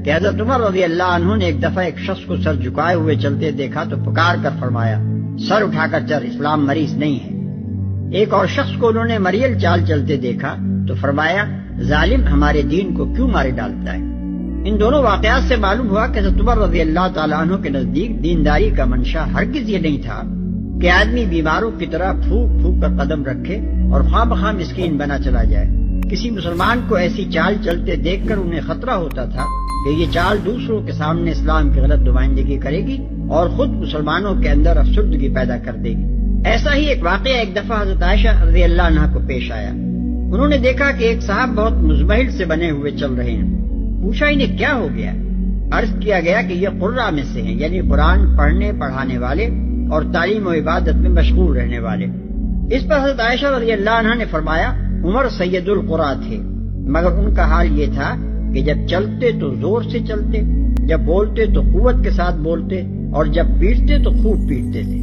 کہ حضرت عمر رضی اللہ عنہ نے ایک دفعہ ایک شخص کو سر جھکائے ہوئے چلتے دیکھا تو پکار کر فرمایا، سر اٹھا کر چل، اسلام مریض نہیں ہے۔ ایک اور شخص کو انہوں نے مریل چال چلتے دیکھا تو فرمایا، ظالم ہمارے دین کو کیوں مارے ڈالتا ہے۔ ان دونوں واقعات سے معلوم ہوا کہ حضرت عمر رضی اللہ تعالیٰ عنہ کے نزدیک دینداری کا منشا ہرگز یہ نہیں تھا کہ آدمی بیماروں کی طرح پھونک پھونک کر قدم رکھے اور خواہ بخواہ مسکین بنا چلا جائے۔ کسی مسلمان کو ایسی چال چلتے دیکھ کر انہیں خطرہ ہوتا تھا کہ یہ چال دوسروں کے سامنے اسلام کی غلط نمائندگی کرے گی اور خود مسلمانوں کے اندر افسردگی پیدا کر دے گی۔ ایسا ہی ایک واقعہ ایک دفعہ حضرت عائشہ رضی اللہ عنہا کو پیش آیا۔ انہوں نے دیکھا کہ ایک صاحب بہت مزمحل سے بنے ہوئے چل رہے ہیں۔ پوچھا انہیں کیا ہو گیا؟ عرض کیا گیا کہ یہ قراء میں سے ہیں، یعنی قرآن پڑھنے پڑھانے والے اور تعلیم و عبادت میں مشغول رہنے والے۔ اس پر حضرت عائشہ رضی اللہ عنہا نے فرمایا، عمر سید القراء تھے، مگر ان کا حال یہ تھا کہ جب چلتے تو زور سے چلتے، جب بولتے تو قوت کے ساتھ بولتے، اور جب پیٹتے تو خوب پیٹتے تھے۔